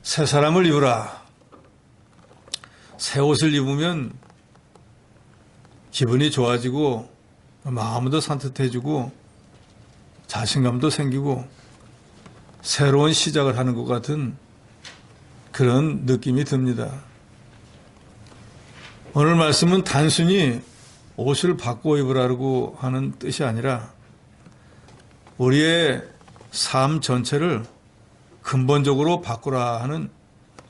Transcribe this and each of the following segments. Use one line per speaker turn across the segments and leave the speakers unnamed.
새 사람을 입으라. 새 옷을 입으면 기분이 좋아지고 마음도 산뜻해지고 자신감도 생기고 새로운 시작을 하는 것 같은 그런 느낌이 듭니다. 오늘 말씀은 단순히 옷을 바꿔 입으라고 하는 뜻이 아니라 우리의 삶 전체를 근본적으로 바꾸라 하는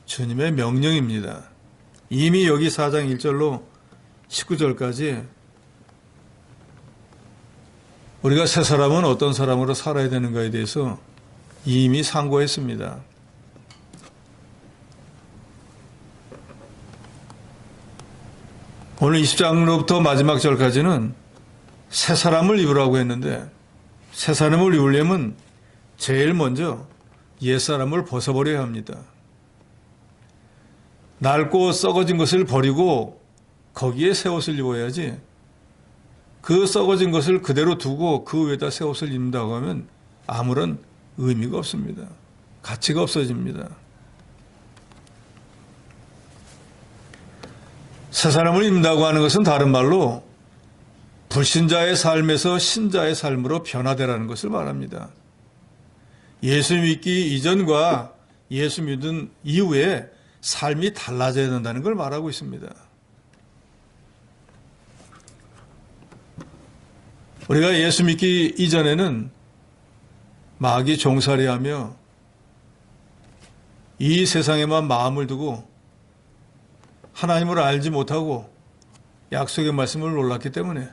주님의 명령입니다. 이미 여기 4장 1절로 19절까지 우리가 새 사람은 어떤 사람으로 살아야 되는가에 대해서 이미 상고했습니다. 오늘 20장로부터 마지막 절까지는 새 사람을 입으라고 했는데 새 사람을 입으려면 제일 먼저 옛사람을 벗어버려야 합니다. 낡고 썩어진 것을 버리고 거기에 새 옷을 입어야지 그 썩어진 것을 그대로 두고 그 위에다 새 옷을 입는다고 하면 아무런 의미가 없습니다. 가치가 없어집니다. 새 사람을 입는다고 하는 것은 다른 말로 불신자의 삶에서 신자의 삶으로 변화되라는 것을 말합니다. 예수 믿기 이전과 예수 믿은 이후에 삶이 달라져야 된다는 걸 말하고 있습니다. 우리가 예수 믿기 이전에는 마귀 종살이하며 이 세상에만 마음을 두고 하나님을 알지 못하고 약속의 말씀을 몰랐기 때문에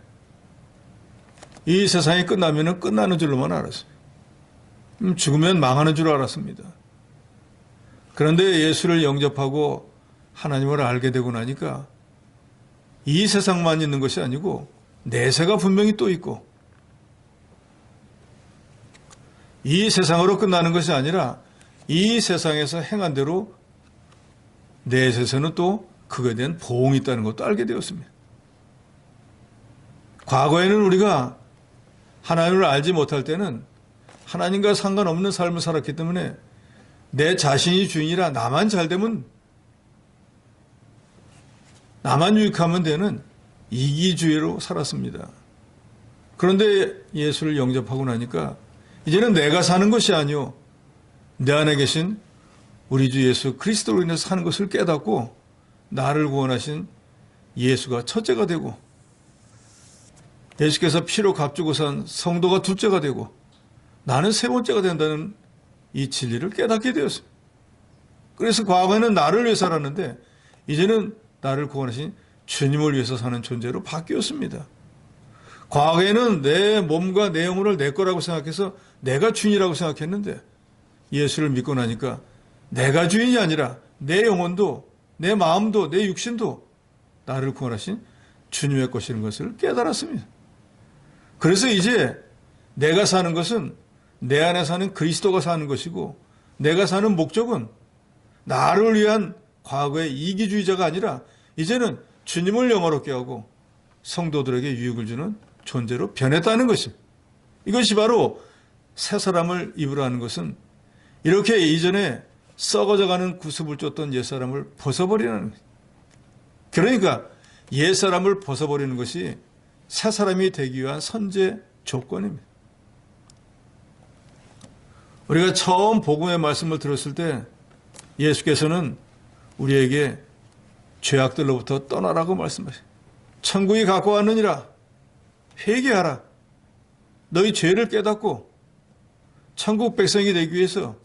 이 세상이 끝나면 끝나는 줄로만 알았어요. 죽으면 망하는 줄 알았습니다. 그런데 예수를 영접하고 하나님을 알게 되고 나니까 이 세상만 있는 것이 아니고 내세가 분명히 또 있고 이 세상으로 끝나는 것이 아니라 이 세상에서 행한 대로 내세에서는 또 그거에 대한 보응이 있다는 것도 알게 되었습니다. 과거에는 우리가 하나님을 알지 못할 때는 하나님과 상관없는 삶을 살았기 때문에 내 자신이 주인이라 나만 잘 되면 나만 유익하면 되는 이기주의로 살았습니다. 그런데 예수를 영접하고 나니까 이제는 내가 사는 것이 아니요 내 안에 계신 우리 주 예수 그리스도로 인해서 사는 것을 깨닫고 나를 구원하신 예수가 첫째가 되고 예수께서 피로 값주고 산 성도가 둘째가 되고 나는 세 번째가 된다는 이 진리를 깨닫게 되었습니다. 그래서 과거에는 나를 위해 살았는데 이제는 나를 구원하신 주님을 위해서 사는 존재로 바뀌었습니다. 과거에는 내 몸과 내 영혼을 내 거라고 생각해서 내가 주인이라고 생각했는데 예수를 믿고 나니까 내가 주인이 아니라 내 영혼도 내 마음도 내 육신도 나를 구원하신 주님의 것이라는 것을 깨달았습니다. 그래서 이제 내가 사는 것은 내 안에 사는 그리스도가 사는 것이고 내가 사는 목적은 나를 위한 과거의 이기주의자가 아니라 이제는 주님을 영화롭게 하고 성도들에게 유익을 주는 존재로 변했다는 것입니다. 이것이 바로 새 사람을 입으라는 것은 이렇게 이전에 썩어져가는 구습을 쫓던 옛사람을 벗어버리는 것입니다. 그러니까 옛사람을 벗어버리는 것이 새 사람이 되기 위한 선제 조건입니다. 우리가 처음 복음의 말씀을 들었을 때 예수께서는 우리에게 죄악들로부터 떠나라고 말씀하셨어요. 천국이 가까웠느니라 회개하라. 너희 죄를 깨닫고 천국 백성이 되기 위해서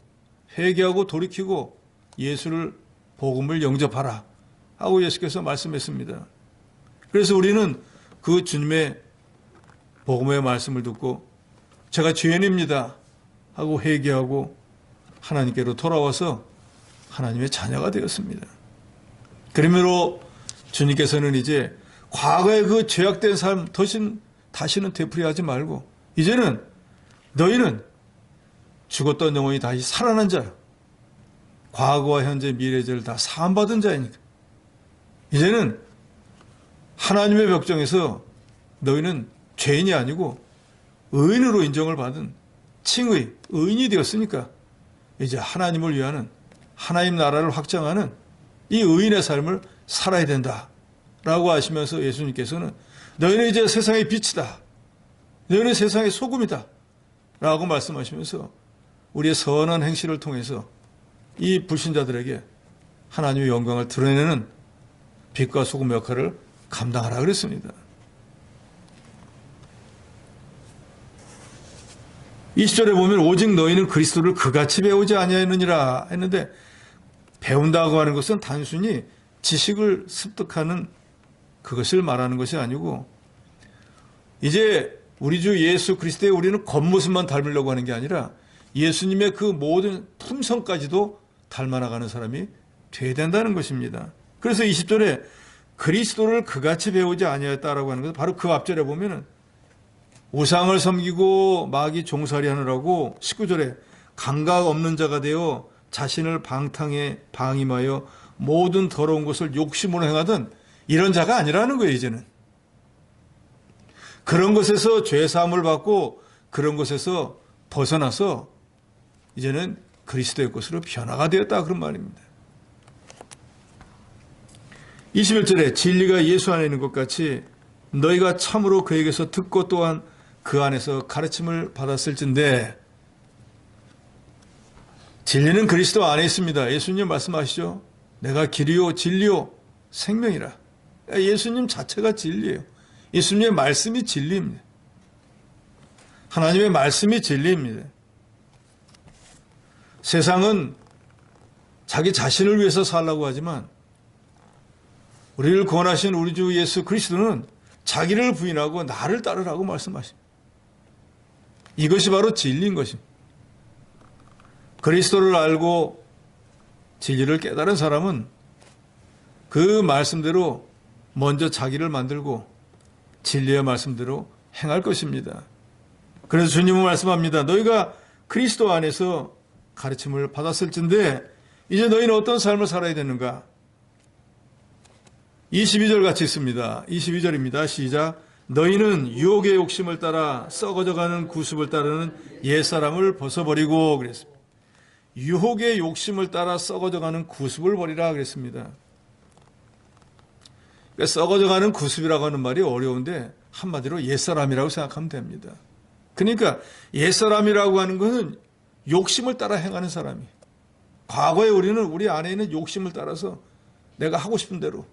회개하고 돌이키고 예수를 복음을 영접하라 하고 예수께서 말씀했습니다. 그래서 우리는 그 주님의 복음의 말씀을 듣고 제가 죄인입니다 하고 회개하고 하나님께로 돌아와서 하나님의 자녀가 되었습니다. 그러므로 주님께서는 이제 과거의 그 죄악된 삶 다시는 되풀이하지 말고 이제는 너희는 죽었던 영혼이 다시 살아난 자야. 과거와 현재 미래 죄를 다 사함받은 자이니까 이제는 하나님의 벽정에서 너희는 죄인이 아니고 의인으로 인정을 받은 칭의, 의인이 되었으니까 이제 하나님을 위하는 하나님 나라를 확장하는 이 의인의 삶을 살아야 된다라고 하시면서 예수님께서는 너희는 이제 세상의 빛이다. 너희는 세상의 소금이다. 라고 말씀하시면서 우리의 선한 행실을 통해서 이 불신자들에게 하나님의 영광을 드러내는 빛과 소금 역할을 감당하라 그랬습니다. 20절에 보면 오직 너희는 그리스도를 그같이 배우지 아니하였느니라 했는데, 배운다고 하는 것은 단순히 지식을 습득하는 그것을 말하는 것이 아니고, 이제 우리 주 예수 그리스도의 우리는 겉모습만 닮으려고 하는 게 아니라 예수님의 그 모든 품성까지도 닮아나가는 사람이 돼야 된다는 것입니다. 그래서 20절에 그리스도를 그같이 배우지 아니하였다라고 하는 것은 바로 그 앞절에 보면은 우상을 섬기고 마귀 종살이 하느라고 19절에 감각 없는 자가 되어 자신을 방탕에 방임하여 모든 더러운 것을 욕심으로 행하던 이런 자가 아니라는 거예요. 이제는 그런 것에서 죄사함을 받고 그런 것에서 벗어나서 이제는 그리스도의 것으로 변화가 되었다, 그런 말입니다. 21절에 진리가 예수 안에 있는 것 같이 너희가 참으로 그에게서 듣고 또한 그 안에서 가르침을 받았을진데, 진리는 그리스도 안에 있습니다. 예수님 말씀하시죠. 내가 길이요 진리요 생명이라. 예수님 자체가 진리예요. 예수님의 말씀이 진리입니다. 하나님의 말씀이 진리입니다. 세상은 자기 자신을 위해서 살라고 하지만 우리를 구원하신 우리 주 예수 그리스도는 자기를 부인하고 나를 따르라고 말씀하십니다. 이것이 바로 진리인 것입니다. 그리스도를 알고 진리를 깨달은 사람은 그 말씀대로 먼저 자기를 만들고 진리의 말씀대로 행할 것입니다. 그래서 주님은 말씀합니다. 너희가 그리스도 안에서 가르침을 받았을진데 이제 너희는 어떤 삶을 살아야 되는가? 22절 같이 있습니다. 22절입니다. 시작. 너희는 유혹의 욕심을 따라 썩어져가는 구습을 따르는 옛사람을 벗어버리고 그랬습니다. 유혹의 욕심을 따라 썩어져가는 구습을 버리라 그랬습니다. 그러니까 썩어져가는 구습이라고 하는 말이 어려운데 한마디로 옛사람이라고 생각하면 됩니다. 그러니까 옛사람이라고 하는 것은 욕심을 따라 행하는 사람이. 과거에 우리는 우리 안에 있는 욕심을 따라서 내가 하고 싶은 대로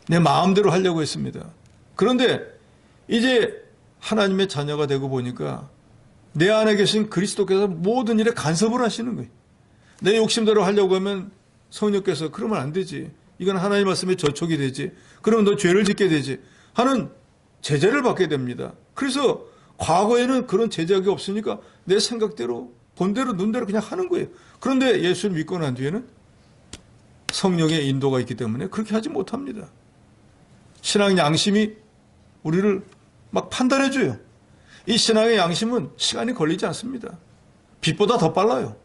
내 마음대로 하려고 했습니다. 그런데 이제 하나님의 자녀가 되고 보니까 내 안에 계신 그리스도께서 모든 일에 간섭을 하시는 거예요. 내 욕심대로 하려고 하면 성령께서 그러면 안 되지. 이건 하나님 말씀에 저촉이 되지. 그러면 너 죄를 짓게 되지. 하는 제재를 받게 됩니다. 그래서 과거에는 그런 제재가 없으니까 내 생각대로 본대로 눈대로 그냥 하는 거예요. 그런데 예수를 믿고 난 뒤에는 성령의 인도가 있기 때문에 그렇게 하지 못합니다. 신앙의 양심이 우리를 막 판단해줘요. 이 신앙의 양심은 시간이 걸리지 않습니다. 빛보다 더 빨라요.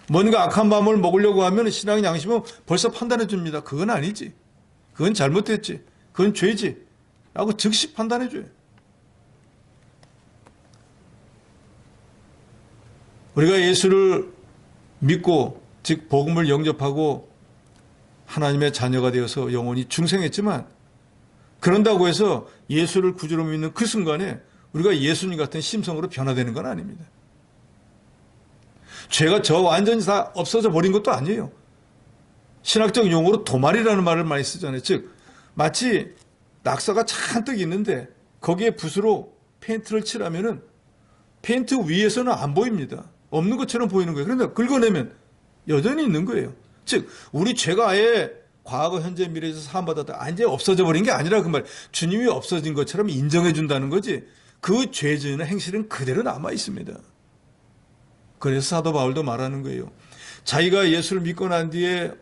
뭔가 악한 마음을 먹으려고 하면 신앙의 양심은 벌써 판단해줍니다. 그건 아니지. 그건 잘못됐지. 그건 죄지. 라고 즉시 판단해줘요. 우리가 예수를 믿고 즉 복음을 영접하고 하나님의 자녀가 되어서 영원히 중생했지만 그런다고 해서 예수를 구주로 믿는 그 순간에 우리가 예수님 같은 심성으로 변화되는 건 아닙니다. 죄가 완전히 다 없어져 버린 것도 아니에요. 신학적 용어로 도말이라는 말을 많이 쓰잖아요. 즉 마치 낙서가 잔뜩 있는데 거기에 붓으로 페인트를 칠하면은 페인트 위에서는 안 보입니다. 없는 것처럼 보이는 거예요. 그런데 긁어내면 여전히 있는 거예요. 즉 우리 죄가 아예 과거, 현재, 미래에서 사함받았다 이제 없어져 버린 게 아니라 그 말. 주님이 없어진 것처럼 인정해 준다는 거지. 그 죄 지은 행실은 그대로 남아 있습니다. 그래서 사도 바울도 말하는 거예요. 자기가 예수를 믿고 난 뒤에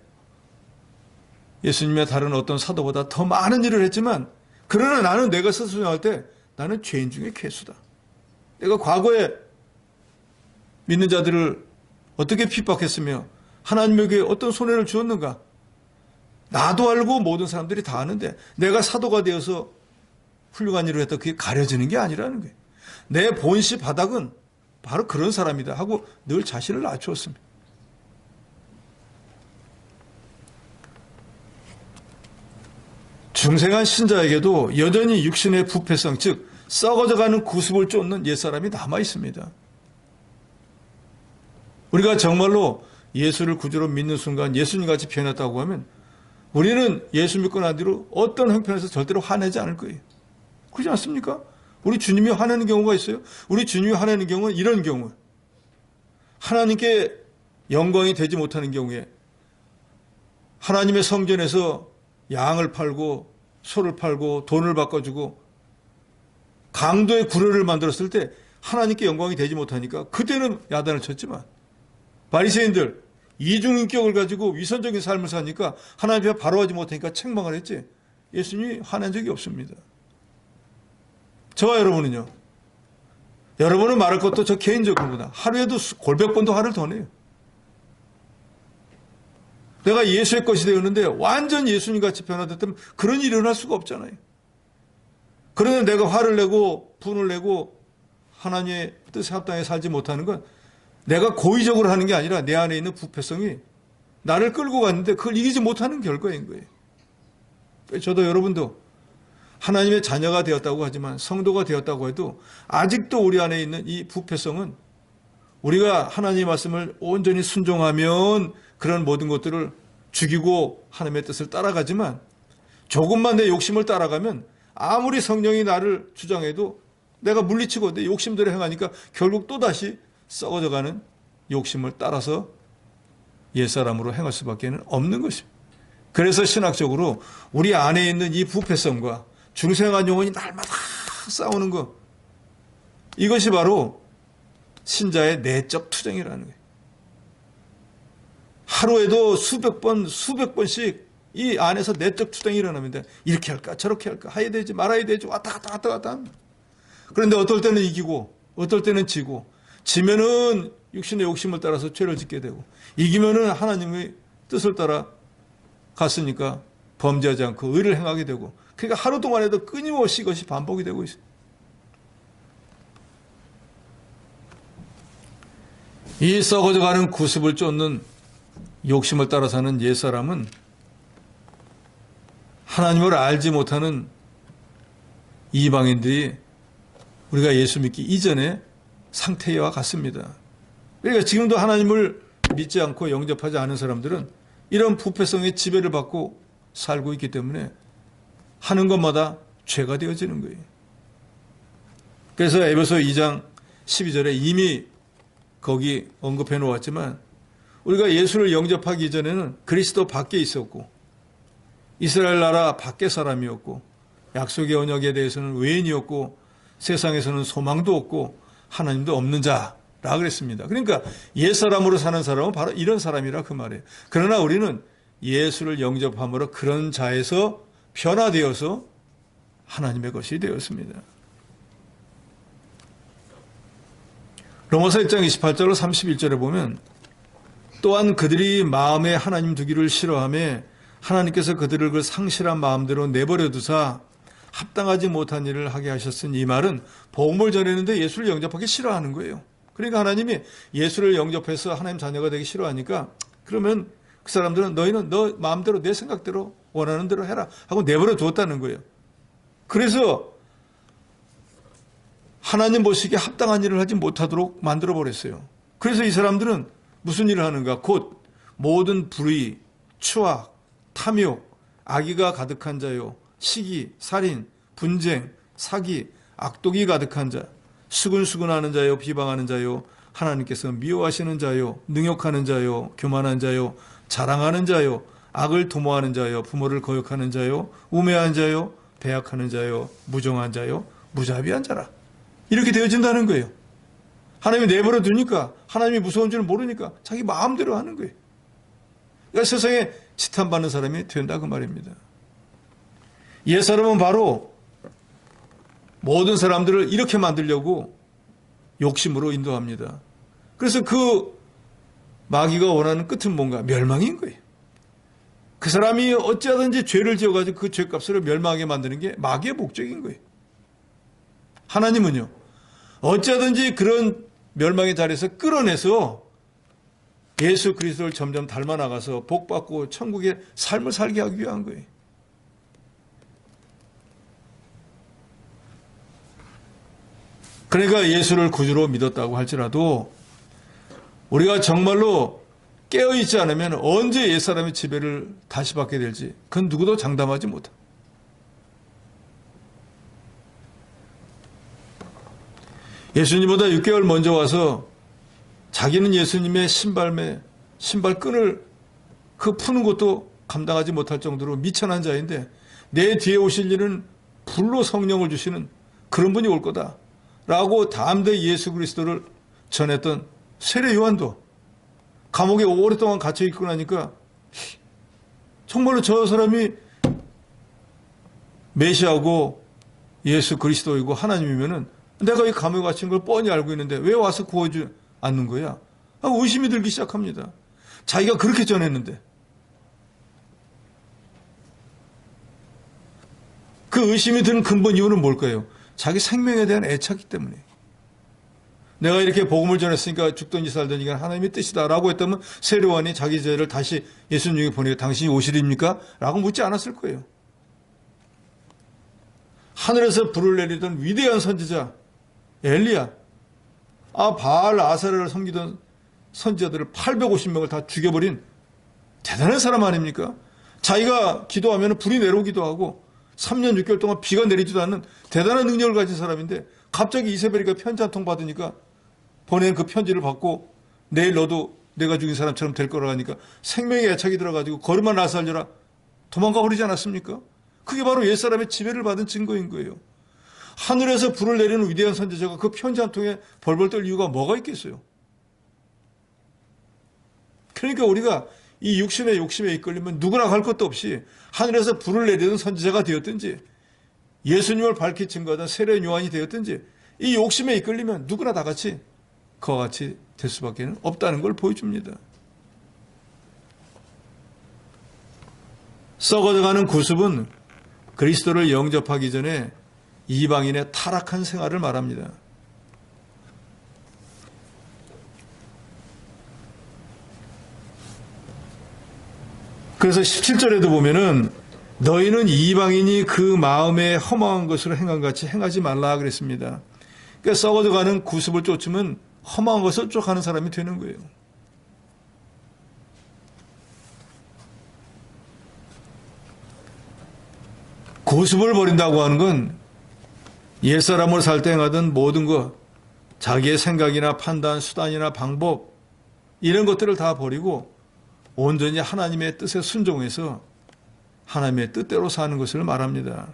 예수님의 다른 어떤 사도보다 더 많은 일을 했지만 그러나 나는 내가 스스로 생각할 때 나는 죄인 중에 괴수다. 내가 과거에 믿는 자들을 어떻게 핍박했으며 하나님에게 어떤 손해를 주었는가? 나도 알고 모든 사람들이 다 아는데 내가 사도가 되어서 훌륭한 일을 했다 그게 가려지는 게 아니라는 거예요. 내 본시 바닥은 바로 그런 사람이다 하고 늘 자신을 낮추었습니다. 중생한 신자에게도 여전히 육신의 부패성, 즉 썩어져가는 구습을 쫓는 옛사람이 남아 있습니다. 우리가 정말로 예수를 구주로 믿는 순간 예수님같이 변했다고 하면 우리는 예수 믿고 난 뒤로 어떤 형편에서 절대로 화내지 않을 거예요. 그렇지 않습니까? 우리 주님이 화내는 경우가 있어요. 우리 주님이 화내는 경우는 이런 경우, 하나님께 영광이 되지 못하는 경우에 하나님의 성전에서 양을 팔고 소를 팔고 돈을 바꿔주고 강도의 구려를 만들었을 때 하나님께 영광이 되지 못하니까 그때는 야단을 쳤지만, 바리새인들 이중인격을 가지고 위선적인 삶을 사니까 하나님 앞에 바로 하지 못하니까 책망을 했지, 예수님이 화낸 적이 없습니다. 저와 여러분은요, 여러분은 말할 것도 저 개인적으로나 하루에도 골백 번도 화를 더 내요. 내가 예수의 것이 되었는데 완전 예수님같이 변화됐다면 그런 일이 일어날 수가 없잖아요. 그런데 내가 화를 내고 분을 내고 하나님의 뜻에 합당해 살지 못하는 건 내가 고의적으로 하는 게 아니라 내 안에 있는 부패성이 나를 끌고 갔는데 그걸 이기지 못하는 결과인 거예요. 저도 여러분도 하나님의 자녀가 되었다고 하지만, 성도가 되었다고 해도 아직도 우리 안에 있는 이 부패성은 우리가 하나님의 말씀을 온전히 순종하면 그런 모든 것들을 죽이고 하나님의 뜻을 따라가지만, 조금만 내 욕심을 따라가면 아무리 성령이 나를 주장해도 내가 물리치고 내 욕심대로 행하니까 결국 또다시 썩어져가는 욕심을 따라서 옛사람으로 행할 수밖에 없는 것입니다. 그래서 신학적으로 우리 안에 있는 이 부패성과 중생한 영혼이 날마다 싸우는 것, 이것이 바로 신자의 내적 투쟁이라는 거예요. 하루에도 수백 번씩 이 안에서 내적 투쟁이 일어납니다. 이렇게 할까 저렇게 할까, 해야 되지 말아야 되지, 왔다 갔다 합니다. 그런데 어떨 때는 이기고 어떨 때는 지고, 지면은 육신의 욕심을 따라서 죄를 짓게 되고, 이기면은 하나님의 뜻을 따라 갔으니까 범죄하지 않고 의를 행하게 되고, 그러니까 하루 동안에도 끊임없이 이것이 반복이 되고 있어요. 이 썩어져가는 구습을 쫓는 욕심을 따라 사는 옛사람은 하나님을 알지 못하는 이방인들이 우리가 예수 믿기 이전의 상태와 같습니다. 그러니까 지금도 하나님을 믿지 않고 영접하지 않은 사람들은 이런 부패성의 지배를 받고 살고 있기 때문에 하는 것마다 죄가 되어지는 거예요. 그래서 에베소 2장 12절에 이미 거기 언급해 놓았지만, 우리가 예수를 영접하기 이전에는 그리스도 밖에 있었고 이스라엘 나라 밖의 사람이었고 약속의 언약에 대해서는 외인이었고 세상에서는 소망도 없고 하나님도 없는 자라 그랬습니다. 그러니까 옛사람으로 사는 사람은 바로 이런 사람이라 그 말이에요. 그러나 우리는 예수를 영접함으로 그런 자에서 변화되어서 하나님의 것이 되었습니다. 로마서 1장 28절 31절에 보면, 또한 그들이 마음에 하나님 두기를 싫어하며 하나님께서 그들을 그 상실한 마음대로 내버려 두사 합당하지 못한 일을 하게 하셨으니, 이 말은 복음을 전했는데 예수를 영접하기 싫어하는 거예요. 그러니까 하나님이 예수를 영접해서 하나님 자녀가 되기 싫어하니까, 그러면 그 사람들은 너희는 너 마음대로 내 생각대로 원하는 대로 해라 하고 내버려 두었다는 거예요. 그래서 하나님 보시기에 합당한 일을 하지 못하도록 만들어 버렸어요. 그래서 이 사람들은 무슨 일을 하는가? 곧 모든 불의, 추악, 탐욕, 악의가 가득한 자요, 시기, 살인, 분쟁, 사기, 악독이 가득한 자, 수근수근하는 자요, 비방하는 자요, 하나님께서 미워하시는 자요, 능욕하는 자요, 교만한 자요, 자랑하는 자요, 악을 도모하는 자요, 부모를 거역하는 자요, 우매한 자요, 배약하는 자요, 무정한 자요, 무자비한 자라. 이렇게 되어진다는 거예요. 하나님이 내버려 두니까, 하나님이 무서운 줄 모르니까 자기 마음대로 하는 거예요. 그러니까 세상에 지탄받는 사람이 된다 그 말입니다. 옛사람은 바로 모든 사람들을 이렇게 만들려고 욕심으로 인도합니다. 그래서 그 마귀가 원하는 끝은 뭔가? 멸망인 거예요. 그 사람이 어찌하든지 죄를 지어가지고 그 죄값으로 멸망하게 만드는 게 마귀의 목적인 거예요. 하나님은요, 어찌하든지 그런 멸망의 자리에서 끌어내서 예수 그리스도를 점점 닮아 나가서 복받고 천국의 삶을 살게 하기 위한 거예요. 그러니까 예수를 구주로 믿었다고 할지라도 우리가 정말로 깨어있지 않으면 언제 옛사람의 지배를 다시 받게 될지 그건 누구도 장담하지 못합니다. 예수님보다 6개월 먼저 와서 자기는 예수님의 신발끈을 푸는 것도 감당하지 못할 정도로 미천한 자인데 내 뒤에 오실 일은 불로 성령을 주시는 그런 분이 올 거다 라고 담대히 예수 그리스도를 전했던 세례 요한도 감옥에 오랫동안 갇혀 있고 나니까 정말로 저 사람이 메시아고 예수 그리스도이고 하나님이면은 내가 이 감옥에 갇힌 걸 뻔히 알고 있는데 왜 와서 구워주지 않는 거야? 의심이 들기 시작합니다. 자기가 그렇게 전했는데. 그 의심이 드는 근본 이유는 뭘까요? 자기 생명에 대한 애착이기 때문에. 내가 이렇게 복음을 전했으니까 죽든지 살든지 이건 하나님의 뜻이다라고 했다면 세례요한이 자기 죄를 다시 예수님에게 보내고 당신이 오시리입니까? 라고 묻지 않았을 거예요. 하늘에서 불을 내리던 위대한 선지자 엘리야, 바알 아세라를 섬기던 선지자들을 850명을 다 죽여버린 대단한 사람 아닙니까? 자기가 기도하면 불이 내려오기도 하고 3년 6개월 동안 비가 내리지도 않는 대단한 능력을 가진 사람인데 갑자기 이세벨이가 편지 한 통 받으니까 보낸 그 편지를 받고 내일 너도 내가 죽인 사람처럼 될 거라 하니까 생명의 애착이 들어가지고 걸음만 나살려라 도망가 버리지 않았습니까? 그게 바로 옛사람의 지배를 받은 증거인 거예요. 하늘에서 불을 내리는 위대한 선지자가 그 편지 한 통에 벌벌 떨 이유가 뭐가 있겠어요? 그러니까 우리가 이 육신의 욕심에 이끌리면 누구나 갈 것도 없이 하늘에서 불을 내리는 선지자가 되었든지 예수님을 밝히 증거하던 세례 요한이 되었든지 이 욕심에 이끌리면 누구나 다 같이 그와 같이 될 수밖에 없다는 걸 보여줍니다. 썩어져가는 구습은 그리스도를 영접하기 전에 이방인의 타락한 생활을 말합니다. 그래서 17절에도 보면은 너희는 이방인이 그 마음에 허망한 것으로 행한 같이 행하지 말라 그랬습니다. 그러니까 썩어져가는 구습을 쫓으면 허망한 것을 쫓아가는 사람이 되는 거예요. 구습을 버린다고 하는 건 옛사람을 살 때 행하던 모든 것, 자기의 생각이나 판단, 수단이나 방법 이런 것들을 다 버리고 온전히 하나님의 뜻에 순종해서 하나님의 뜻대로 사는 것을 말합니다.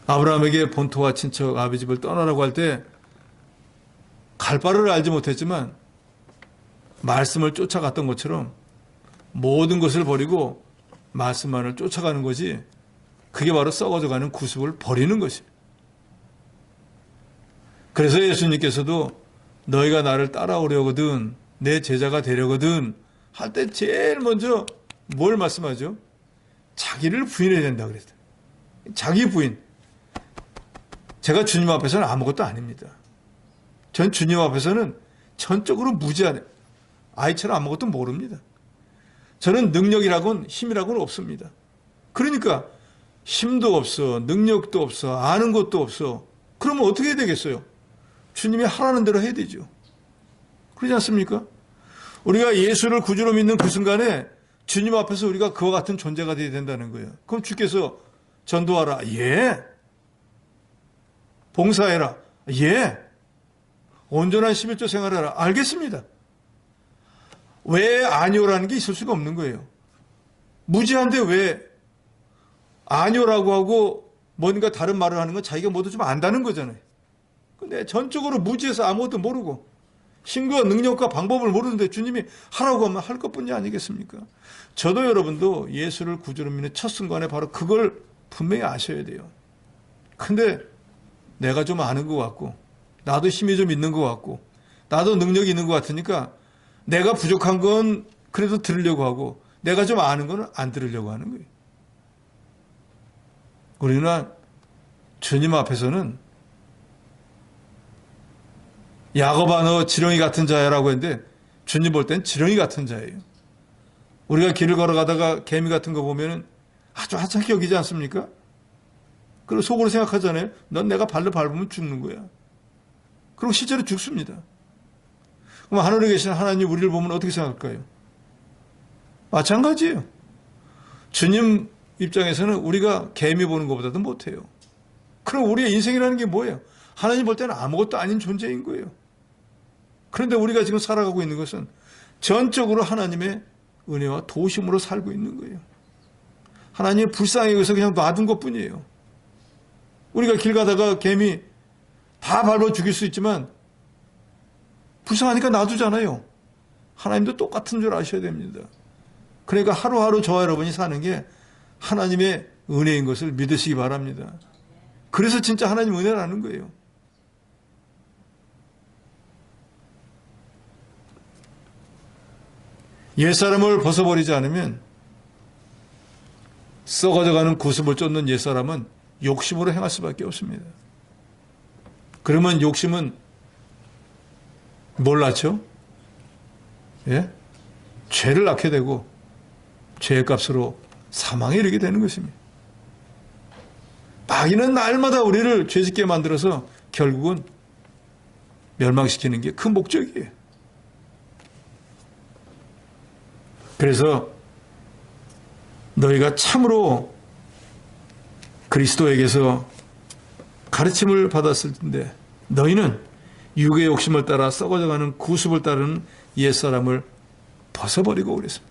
아브라함에게 본토와 친척 아비 집을 떠나라고 할 때 갈 바를 알지 못했지만 말씀을 쫓아갔던 것처럼 모든 것을 버리고 말씀만을 쫓아가는 것이 그게 바로 썩어져가는 구습을 버리는 것이에요. 그래서 예수님께서도 너희가 나를 따라오려거든 내 제자가 되려거든 할 때 제일 먼저 뭘 말씀하죠? 자기를 부인해야 된다 그랬어요. 자기 부인. 제가 주님 앞에서는 아무것도 아닙니다. 전 주님 앞에서는 전적으로 무지하네. 아이처럼 아무것도 모릅니다. 저는 능력이라고는 힘이라고는 없습니다. 그러니까 힘도 없어, 능력도 없어, 아는 것도 없어. 그러면 어떻게 해야 되겠어요? 주님이 하라는 대로 해야 되죠. 그러지 않습니까? 우리가 예수를 구주로 믿는 그 순간에 주님 앞에서 우리가 그와 같은 존재가 되어야 된다는 거예요. 그럼 주께서 전도하라. 예. 봉사해라. 예. 온전한 11조 생활하라. 알겠습니다. 왜 아니오라는 게 있을 수가 없는 거예요. 무지한데 왜 아니오라고 하고 뭔가 다른 말을 하는 건 자기가 뭐도 좀 안다는 거잖아요. 근데 전적으로 무지해서 아무것도 모르고 힘과 능력과 방법을 모르는데 주님이 하라고 하면 할 것뿐이 아니겠습니까? 저도 여러분도 예수를 구주로 믿는 첫 순간에 바로 그걸 분명히 아셔야 돼요. 근데 내가 좀 아는 것 같고 나도 힘이 좀 있는 것 같고 나도 능력이 있는 것 같으니까 내가 부족한 건 그래도 들으려고 하고 내가 좀 아는 건 안 들으려고 하는 거예요. 우리는 주님 앞에서는 야곱아 너 지렁이 같은 자야라고 했는데 주님 볼 땐 지렁이 같은 자예요. 우리가 길을 걸어가다가 개미 같은 거 보면 아주 하찮게 여기지 않습니까? 그리고 속으로 생각하잖아요. 넌 내가 발로 밟으면 죽는 거야. 그리고 실제로 죽습니다. 그럼 하늘에 계신 하나님 우리를 보면 어떻게 생각할까요? 마찬가지예요. 주님 입장에서는 우리가 개미 보는 것보다도 못해요. 그럼 우리의 인생이라는 게 뭐예요? 하나님 볼 때는 아무것도 아닌 존재인 거예요. 그런데 우리가 지금 살아가고 있는 것은 전적으로 하나님의 은혜와 도심으로 살고 있는 거예요. 하나님의 불쌍히 여기서 그냥 놔둔 것뿐이에요. 우리가 길 가다가 개미 다 밟아 죽일 수 있지만 불쌍하니까 놔두잖아요. 하나님도 똑같은 줄 아셔야 됩니다. 그러니까 하루하루 저와 여러분이 사는 게 하나님의 은혜인 것을 믿으시기 바랍니다. 그래서 진짜 하나님 은혜라는 거예요. 옛사람을 벗어버리지 않으면 썩어져가는 구습을 쫓는 옛사람은 욕심으로 행할 수밖에 없습니다. 그러면 욕심은 뭘 낳죠? 예? 죄를 낳게 되고 죄의 값으로 사망에 이르게 되는 것입니다. 마귀는 날마다 우리를 죄짓게 만들어서 결국은 멸망시키는 게 그 목적이에요. 그래서 너희가 참으로 그리스도에게서 가르침을 받았을 텐데 너희는 육의 욕심을 따라 썩어져가는 구습을 따르는 옛사람을 벗어버리고 그랬습니다.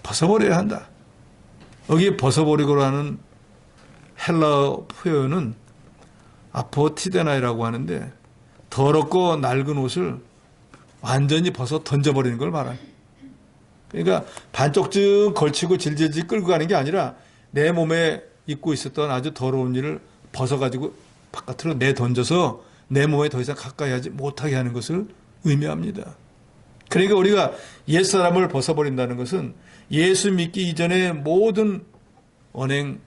벗어버려야 한다. 여기 벗어버리고라는 헬라어 표현은 아포티데나이라고 하는데 더럽고 낡은 옷을 완전히 벗어 던져버리는 걸 말합니다. 그러니까 반쪽쯤 걸치고 질질질 끌고 가는 게 아니라 내 몸에 입고 있었던 아주 더러운 일을 벗어가지고 바깥으로 내던져서 내 몸에 더 이상 가까이 하지 못하게 하는 것을 의미합니다. 그러니까 우리가 옛사람을 벗어버린다는 것은 예수 믿기 이전의 모든 언행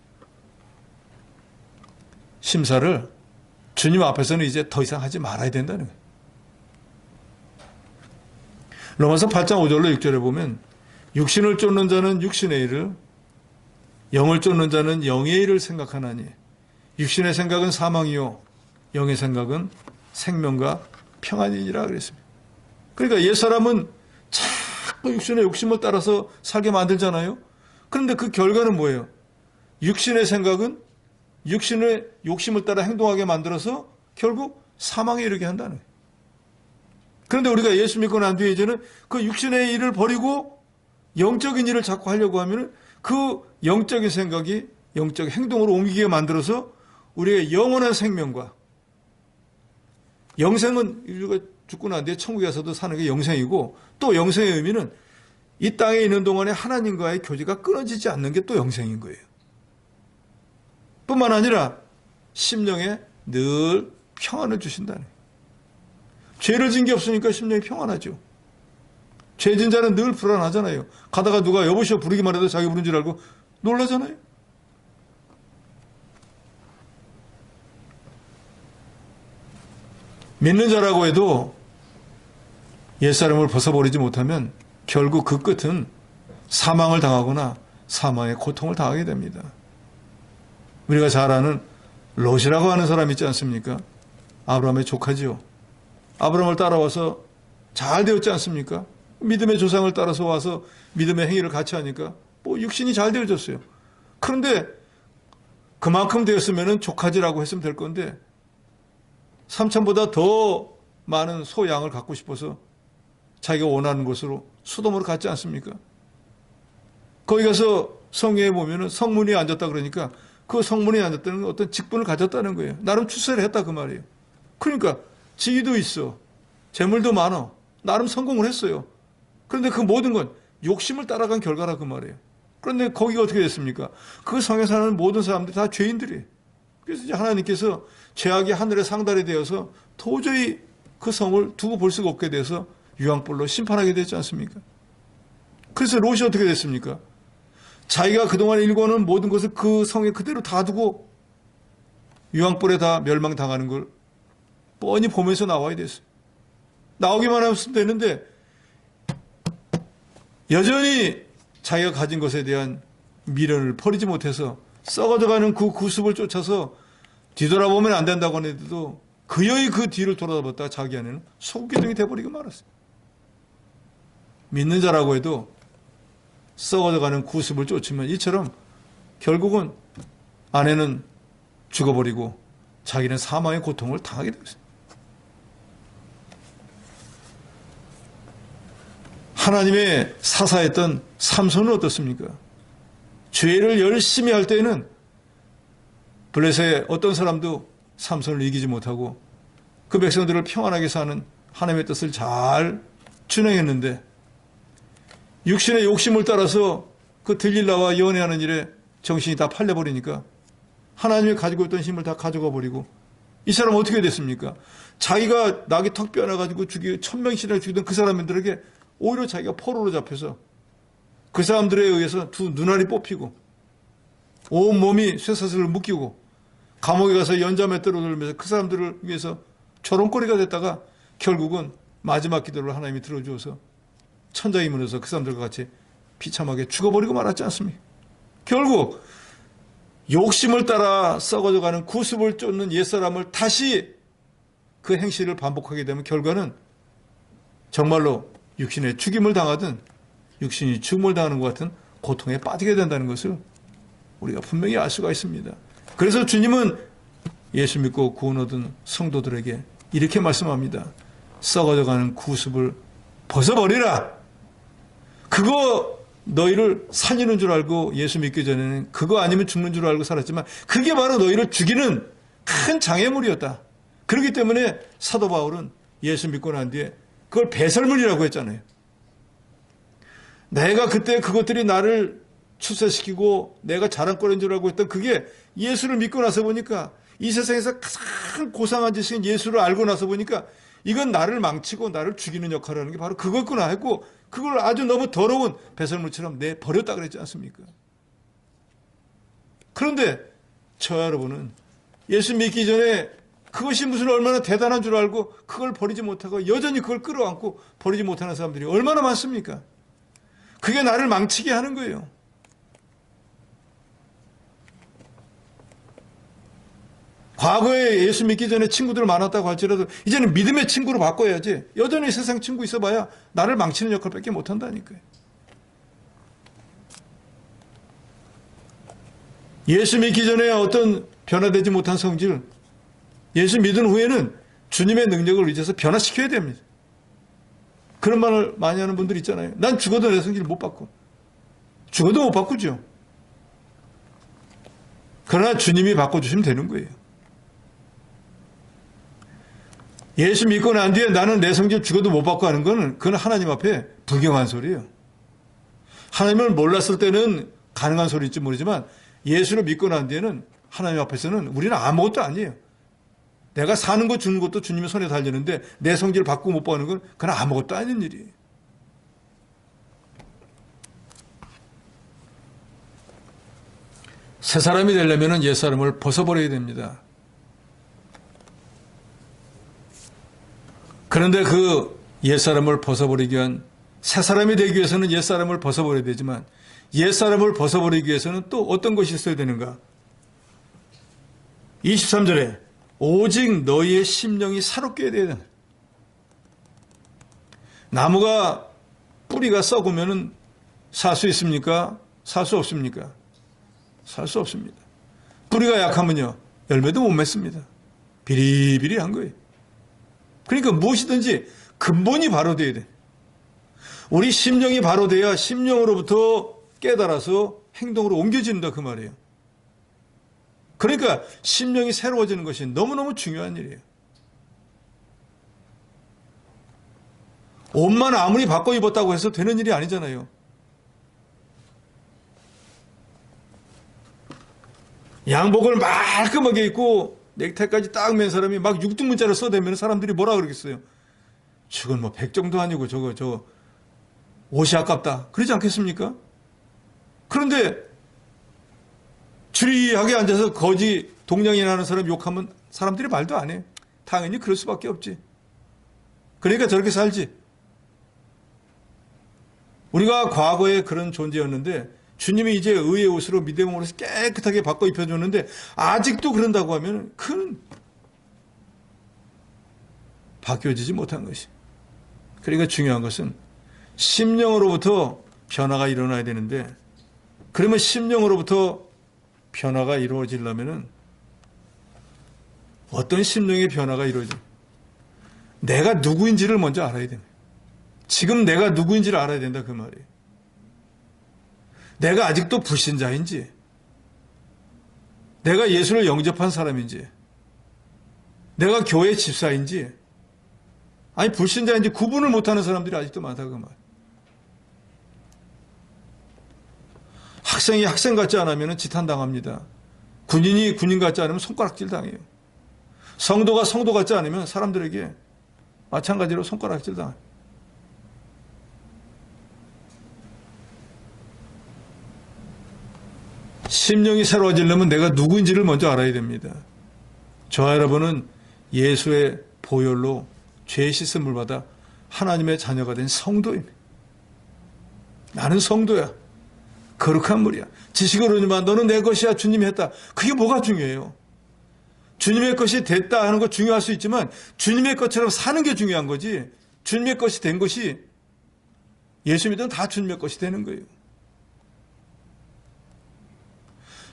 심사를 주님 앞에서는 이제 더 이상 하지 말아야 된다는 거예요. 로마서 8장 5절로 6절에 보면 육신을 쫓는 자는 육신의 일을, 영을 쫓는 자는 영의 일을 생각하나니 육신의 생각은 사망이요 영의 생각은 생명과 평안이니라 그랬습니다. 그러니까 옛사람은 자꾸 육신의 욕심을 따라서 살게 만들잖아요. 그런데 그 결과는 뭐예요? 육신의 생각은 육신의 욕심을 따라 행동하게 만들어서 결국 사망에 이르게 한다는 거예요. 그런데 우리가 예수 믿고 난 뒤에 이제는 그 육신의 일을 버리고 영적인 일을 자꾸 하려고 하면 그 영적인 생각이 영적 행동으로 옮기게 만들어서 우리의 영원한 생명과 영생은 우리가 죽고 난 뒤에 천국에 가서도 사는 게 영생이고 또 영생의 의미는 이 땅에 있는 동안에 하나님과의 교제가 끊어지지 않는 게 또 영생인 거예요. 뿐만 아니라 심령에 늘 평안을 주신다는 거예요. 죄를 진 게 없으니까 심령이 평안하죠. 죄진 자는 늘 불안하잖아요. 가다가 누가 여보시오 부르기만 해도 자기 부른 줄 알고 놀라잖아요. 믿는 자라고 해도 옛사람을 벗어버리지 못하면 결국 그 끝은 사망을 당하거나 사망의 고통을 당하게 됩니다. 우리가 잘 아는 롯이라고 하는 사람 있지 않습니까? 아브라함의 조카지요. 아브라함을 따라와서 잘 되었지 않습니까? 믿음의 조상을 따라서 와서 믿음의 행위를 같이 하니까 뭐 육신이 잘 되어졌어요. 그런데 그만큼 되었으면 조카지라고 했으면 될 건데 삼천보다 더 많은 소 양을 갖고 싶어서 자기가 원하는 곳으로 소돔으로 갔지 않습니까? 거기 가서 성회에 보면은 성문이 앉았다 그러니까 그 성문에 앉았다는 건 어떤 직분을 가졌다는 거예요. 나름 출세를 했다 그 말이에요. 그러니까 지위도 있어. 재물도 많아. 나름 성공을 했어요. 그런데 그 모든 건 욕심을 따라간 결과라 그 말이에요. 그런데 거기가 어떻게 됐습니까? 그 성에 사는 모든 사람들이 다 죄인들이에요. 그래서 이제 하나님께서 죄악이 하늘에 상달이 되어서 도저히 그 성을 두고 볼 수가 없게 돼서 유황불로 심판하게 되지 않습니까? 그래서 롯이 어떻게 됐습니까? 자기가 그동안 일궈놓은 모든 것을 그 성에 그대로 다 두고 유황불에 다 멸망당하는 걸 뻔히 보면서 나와야 됐어요. 나오기만 하면 되는데 여전히 자기가 가진 것에 대한 미련을 버리지 못해서 썩어져가는 그 구습을 쫓아서 뒤돌아보면 안 된다고 하는데도 그여이 그 뒤를 돌아봤다가 자기 안에는 소금기둥이 돼버리고 말았어요. 믿는 자라고 해도 썩어져가는 구습을 쫓으면 이처럼 결국은 아내는 죽어버리고 자기는 사망의 고통을 당하게 되었어요. 하나님의 사사했던 삼손은 어떻습니까? 죄를 열심히 할 때에는 블레셋의 어떤 사람도 삼손을 이기지 못하고 그 백성들을 평안하게 사는 하나님의 뜻을 잘 준행했는데 육신의 욕심을 따라서 그 들릴라와 연애하는 일에 정신이 다 팔려버리니까 하나님이 가지고 있던 힘을 다 가져가 버리고 이 사람 어떻게 됐습니까? 자기가 낙이 턱 빼어나가지고 1000명씩이나 죽이던 그 사람들에게 오히려 자기가 포로로 잡혀서 그 사람들에 의해서 두 눈알이 뽑히고 온몸이 쇠사슬을 묶이고 감옥에 가서 연자맷대로 들면서 그 사람들을 위해서 조롱거리가 됐다가 결국은 마지막 기도를 하나님이 들어주어서 천장이 무너서 그 사람들과 같이 비참하게 죽어버리고 말았지 않습니까? 결국 욕심을 따라 썩어져가는 구습을 쫓는 옛사람을 다시 그 행실을 반복하게 되면 결과는 정말로 육신의 죽임을 당하든 육신이 죽음을 당하는 것 같은 고통에 빠지게 된다는 것을 우리가 분명히 알 수가 있습니다. 그래서 주님은 예수 믿고 구원 얻은 성도들에게 이렇게 말씀합니다. 썩어져가는 구습을 벗어버리라. 그거 너희를 살리는 줄 알고 예수 믿기 전에는 그거 아니면 죽는 줄 알고 살았지만 그게 바로 너희를 죽이는 큰 장애물이었다. 그렇기 때문에 사도 바울은 예수 믿고 난 뒤에 그걸 배설물이라고 했잖아요. 내가 그때 그것들이 나를 출세시키고 내가 자랑거리인 줄 알고 했던 그게 예수를 믿고 나서 보니까 이 세상에서 가장 고상한 짓인 예수를 알고 나서 보니까 이건 나를 망치고 나를 죽이는 역할을 하는 게 바로 그거구나 했고 그걸 아주 너무 더러운 배설물처럼 내버렸다 그랬지 않습니까? 그런데 저와 여러분은 예수 믿기 전에 그것이 무슨 얼마나 대단한 줄 알고 그걸 버리지 못하고 여전히 그걸 끌어안고 버리지 못하는 사람들이 얼마나 많습니까? 그게 나를 망치게 하는 거예요. 과거에 예수 믿기 전에 친구들 많았다고 할지라도 이제는 믿음의 친구로 바꿔야지 여전히 세상 친구 있어봐야 나를 망치는 역할밖에 못한다니까요. 예수 믿기 전에 어떤 변화되지 못한 성질 예수 믿은 후에는 주님의 능력을 의지해서 변화시켜야 됩니다. 그런 말을 많이 하는 분들 있잖아요. 난 죽어도 내 성질 못 바꿔. 죽어도 못 바꾸죠. 그러나 주님이 바꿔주시면 되는 거예요. 예수 믿고 난 뒤에 나는 내 성질 죽어도 못 바꿔 하는 거는 그건 하나님 앞에 불경한 소리예요. 하나님을 몰랐을 때는 가능한 소리일지 모르지만 예수를 믿고 난 뒤에는 하나님 앞에서는 우리는 아무것도 아니에요. 내가 사는 것 주는 것도 주님의 손에 달리는데 내 성질을 바꾸고 못 바꾸는 건 그건 아무것도 아닌 일이에요. 새 사람이 되려면 옛 사람을 벗어버려야 됩니다. 그런데 그 옛 사람을 벗어버리기 위한 새 사람이 되기 위해서는 옛 사람을 벗어버려야 되지만 옛 사람을 벗어버리기 위해서는 또 어떤 것이 있어야 되는가? 23절에 오직 너희의 심령이 사롭게 돼야 된다. 나무가 뿌리가 썩으면 살 수 있습니까? 살 수 없습니까? 살 수 없습니다. 뿌리가 약하면요 열매도 못 맺습니다. 비리비리한 거예요. 그러니까 무엇이든지 근본이 바로 돼야 돼. 우리 심령이 바로 돼야 심령으로부터 깨달아서 행동으로 옮겨진다 그 말이에요. 그러니까 심령이 새로워지는 것이 너무너무 중요한 일이에요. 옷만 아무리 바꿔 입었다고 해서 되는 일이 아니잖아요. 양복을 말끔하게 입고 넥타이까지 딱 맨 사람이 막 육두문자를 써대면 사람들이 뭐라 그러겠어요? 저건 뭐 100정도 아니고 저 옷이 아깝다. 그러지 않겠습니까? 그런데 주리하게 앉아서 거지 동냥이 나는 사람 욕하면 사람들이 말도 안 해. 당연히 그럴 수밖에 없지. 그러니까 저렇게 살지. 우리가 과거에 그런 존재였는데 주님이 이제 의의 옷으로 믿음의 몸으로 깨끗하게 바꿔 입혀줬는데 아직도 그런다고 하면 큰 바뀌어지지 못한 것이. 그러니까 중요한 것은 심령으로부터 변화가 일어나야 되는데, 그러면 심령으로부터 변화가 이루어지려면 어떤 심령의 변화가 이루어져? 내가 누구인지를 먼저 알아야 됩니다. 지금 내가 누구인지를 알아야 된다 그 말이에요. 내가 아직도 불신자인지, 내가 예수를 영접한 사람인지, 내가 교회 집사인지, 아니 불신자인지 구분을 못하는 사람들이 아직도 많다 그 말이에요. 학생이 학생 같지 않으면 지탄당합니다. 군인이 군인 같지 않으면 손가락질 당해요. 성도가 성도 같지 않으면 사람들에게 마찬가지로 손가락질 당해요. 심령이 새로워지려면 내가 누구인지를 먼저 알아야 됩니다. 저와 여러분은 예수의 보혈로 죄 씻음을 받아 하나님의 자녀가 된 성도입니다. 나는 성도야. 거룩한 물이야. 지식으로지만 너는 내 것이야. 주님이 했다. 그게 뭐가 중요해요? 주님의 것이 됐다 하는 거 중요할 수 있지만 주님의 것처럼 사는 게 중요한 거지. 주님의 것이 된 것이 예수 믿으면 다 주님의 것이 되는 거예요.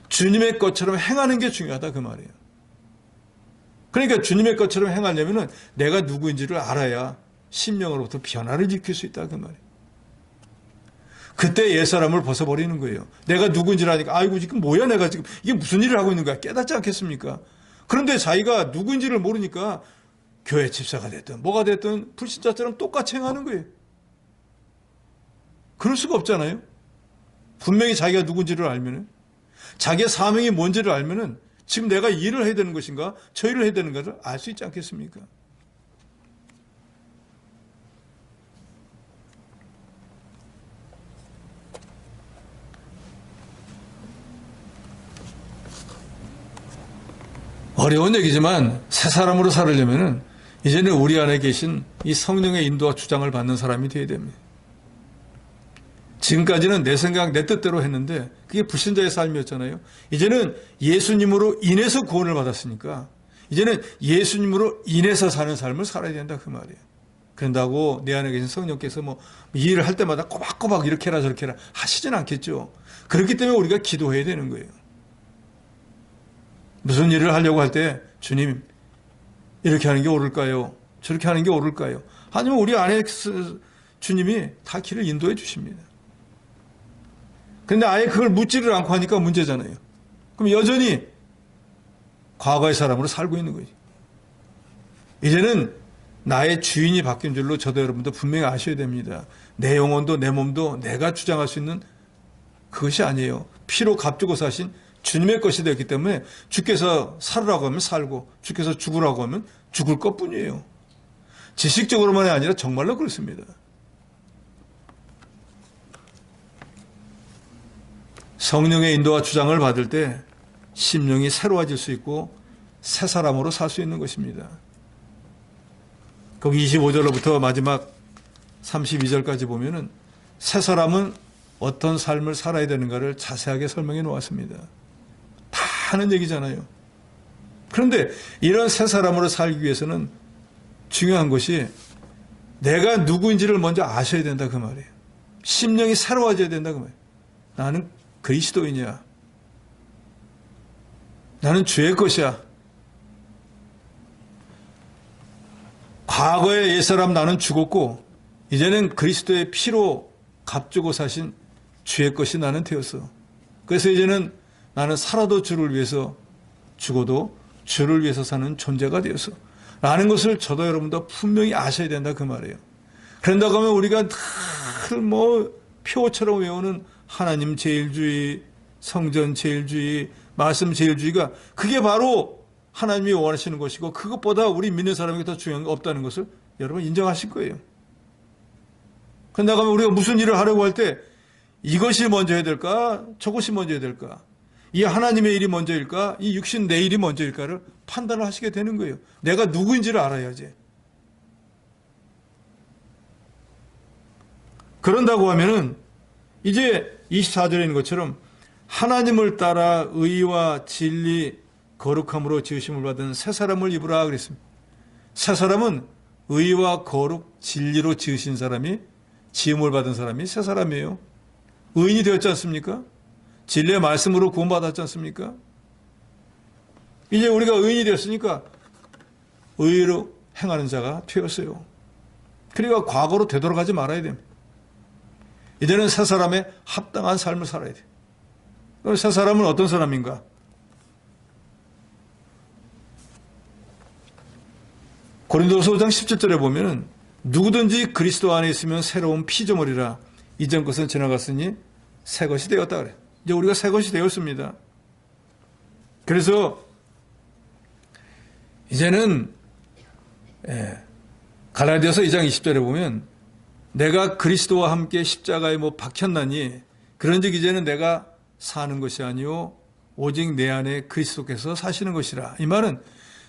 주님의 것처럼 행하는 게 중요하다 그 말이에요. 그러니까 주님의 것처럼 행하려면 내가 누구인지를 알아야 심령으로부터 변화를 일으킬 수 있다 그 말이에요. 그때 옛사람을 벗어버리는 거예요. 내가 누구인지를 아니까 아이고 지금 뭐야 내가 지금 이게 무슨 일을 하고 있는 거야 깨닫지 않겠습니까? 그런데 자기가 누구인지를 모르니까 교회 집사가 됐든 뭐가 됐든 불신자처럼 똑같이 행하는 거예요. 그럴 수가 없잖아요. 분명히 자기가 누군지를 알면은, 자기의 사명이 뭔지를 알면은 지금 내가 이 일을 해야 되는 것인가 저 일을 해야 되는 것을 알 수 있지 않겠습니까? 어려운 얘기지만 새 사람으로 살으려면 이제는 우리 안에 계신 이 성령의 인도와 주장을 받는 사람이 되어야 됩니다. 지금까지는 내 생각, 내 뜻대로 했는데 그게 불신자의 삶이었잖아요. 이제는 예수님으로 인해서 구원을 받았으니까 이제는 예수님으로 인해서 사는 삶을 살아야 된다 그 말이에요. 그런다고 내 안에 계신 성령께서 뭐 일을 할 때마다 꼬박꼬박 이렇게 해라 저렇게 해라 하시진 않겠죠. 그렇기 때문에 우리가 기도해야 되는 거예요. 무슨 일을 하려고 할 때 주님 이렇게 하는 게 옳을까요? 저렇게 하는 게 옳을까요? 아니면 우리 안에 주님이 다 길을 인도해 주십니다. 그런데 아예 그걸 묻지를 않고 하니까 문제잖아요. 그럼 여전히 과거의 사람으로 살고 있는 거지. 이제는 나의 주인이 바뀐 줄로 저도 여러분도 분명히 아셔야 됩니다. 내 영혼도 내 몸도 내가 주장할 수 있는 그것이 아니에요. 피로 값주고 사신 주님의 것이 되었기 때문에 주께서 살으라고 하면 살고 주께서 죽으라고 하면 죽을 것뿐이에요. 지식적으로만이 아니라 정말로 그렇습니다. 성령의 인도와 주장을 받을 때 심령이 새로워질 수 있고 새 사람으로 살 수 있는 것입니다. 거기 25절로부터 마지막 32절까지 보면은 새 사람은 어떤 삶을 살아야 되는가를 자세하게 설명해 놓았습니다. 다 하는 얘기잖아요. 그런데 이런 새 사람으로 살기 위해서는 중요한 것이 내가 누구인지를 먼저 아셔야 된다 그 말이에요. 심령이 새로워져야 된다 그 말이에요. 나는 그리스도이냐? 나는 주의 것이야. 과거의 옛사람 나는 죽었고 이제는 그리스도의 피로 값주고 사신 주의 것이 나는 되었어. 그래서 이제는 나는 살아도 주를 위해서 죽어도 주를 위해서 사는 존재가 되었어. 라는 것을 저도 여러분도 분명히 아셔야 된다 그 말이에요. 그런다고 하면 우리가 늘 표처럼 외우는 하나님 제일주의, 성전 제일주의, 말씀 제일주의가 그게 바로 하나님이 원하시는 것이고 그것보다 우리 믿는 사람에게 더 중요한 거 없다는 것을 여러분 인정하실 거예요. 그런다고 하면 우리가 무슨 일을 하려고 할 때 이것이 먼저 해야 될까? 저것이 먼저 해야 될까? 이 하나님의 일이 먼저일까? 이 육신 내 일이 먼저일까를 판단을 하시게 되는 거예요. 내가 누구인지를 알아야지. 그런다고 하면은 이제 24절에 있는 것처럼 하나님을 따라 의와 진리, 거룩함으로 지으심을 받은 새 사람을 입으라 그랬습니다. 새 사람은 의와 거룩, 진리로 지으신 사람이, 지음을 받은 사람이 새 사람이에요. 의인이 되었지 않습니까? 진리의 말씀으로 구원받았지 않습니까? 이제 우리가 의인이 되었으니까 의로 행하는 자가 되었어요. 그러니까 과거로 되돌아가지 말아야 됩니다. 이제는 새 사람의 합당한 삶을 살아야 돼요. 그럼 새 사람은 어떤 사람인가? 고린도서 5장 17절에 보면 누구든지 그리스도 안에 있으면 새로운 피조물이라 이전 것은 지나갔으니 새 것이 되었다 그래요. 이제 우리가 새 것이 되었습니다. 그래서 이제는 갈라디아서 2장 20절에 보면 내가 그리스도와 함께 십자가에 박혔나니 그런즉 이제는 내가 사는 것이 아니요 오직 내 안에 그리스도께서 사시는 것이라. 이 말은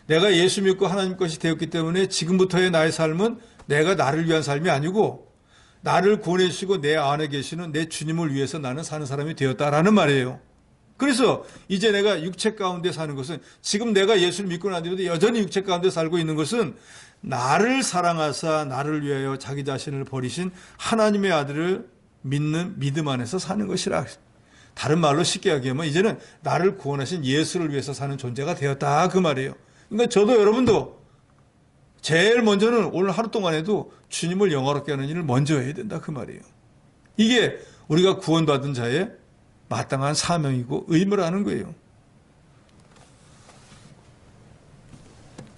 내가 예수 믿고 하나님 것이 되었기 때문에 지금부터의 나의 삶은 내가 나를 위한 삶이 아니고 나를 구원해주시고 내 안에 계시는 내 주님을 위해서 나는 사는 사람이 되었다라는 말이에요. 그래서 이제 내가 육체 가운데 사는 것은 지금 내가 예수를 믿고 난 뒤에도 여전히 육체 가운데 살고 있는 것은 나를 사랑하사 나를 위하여 자기 자신을 버리신 하나님의 아들을 믿는 믿음 안에서 사는 것이라. 다른 말로 쉽게 이야기하면 이제는 나를 구원하신 예수를 위해서 사는 존재가 되었다 그 말이에요. 그러니까 저도 여러분도 제일 먼저는 오늘 하루 동안에도 주님을 영화롭게 하는 일을 먼저 해야 된다 그 말이에요. 이게 우리가 구원받은 자의 마땅한 사명이고 의무라는 거예요.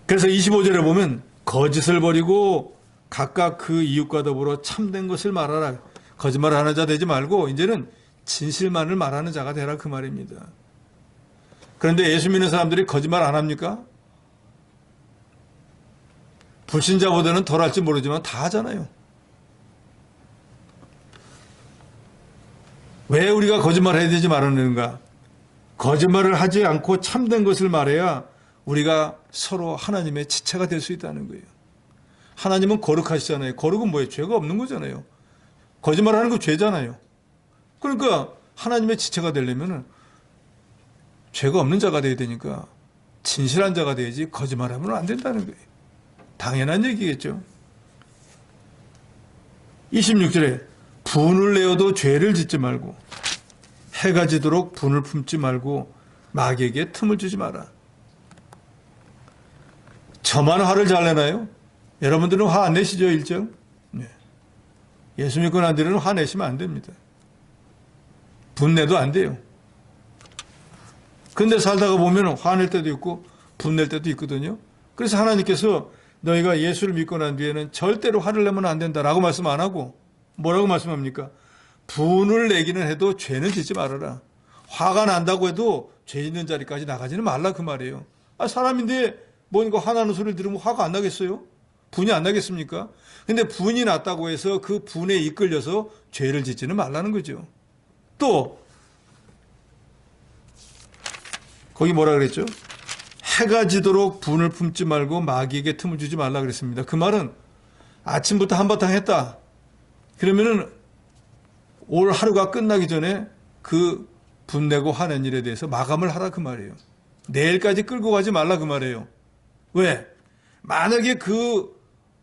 그래서 25절에 보면 거짓을 버리고 각각 그 이웃과 더불어 참된 것을 말하라. 거짓말을 하는 자 되지 말고 이제는 진실만을 말하는 자가 되라 그 말입니다. 그런데 예수 믿는 사람들이 거짓말 안 합니까? 불신자보다는 덜 할지 모르지만 다 하잖아요. 왜 우리가 거짓말을 해야 되지 말았는가? 거짓말을 하지 않고 참된 것을 말해야 우리가 서로 하나님의 지체가 될 수 있다는 거예요. 하나님은 거룩하시잖아요. 거룩은 뭐예요? 죄가 없는 거잖아요. 거짓말하는 거 죄잖아요. 그러니까 하나님의 지체가 되려면 죄가 없는 자가 돼야 되니까 진실한 자가 돼야지 거짓말하면 안 된다는 거예요. 당연한 얘기겠죠. 26절에 분을 내어도 죄를 짓지 말고 해가 지도록 분을 품지 말고 마귀에게 틈을 주지 마라. 저만 화를 잘 내나요? 여러분들은 화 안 내시죠, 일정? 네. 예수 믿고 난 뒤에는 화 내시면 안 됩니다. 분내도 안 돼요. 근데 살다가 보면 화낼 때도 있고 분낼 때도 있거든요. 그래서 하나님께서 너희가 예수를 믿고 난 뒤에는 절대로 화를 내면 안 된다라고 말씀 안 하고 뭐라고 말씀합니까? 분을 내기는 해도 죄는 짓지 말아라. 화가 난다고 해도 죄 짓는 자리까지 나가지는 말라 그 말이에요. 사람인데 뭔가 화나는 소리를 들으면 화가 안 나겠어요? 분이 안 나겠습니까? 근데 분이 났다고 해서 그 분에 이끌려서 죄를 짓지는 말라는 거죠. 또 거기 뭐라 그랬죠? 해가 지도록 분을 품지 말고 마귀에게 틈을 주지 말라 그랬습니다. 그 말은 아침부터 한바탕 했다. 그러면은 올 하루가 끝나기 전에 그 분내고 화낸 일에 대해서 마감을 하라 그 말이에요. 내일까지 끌고 가지 말라 그 말이에요. 왜? 만약에 그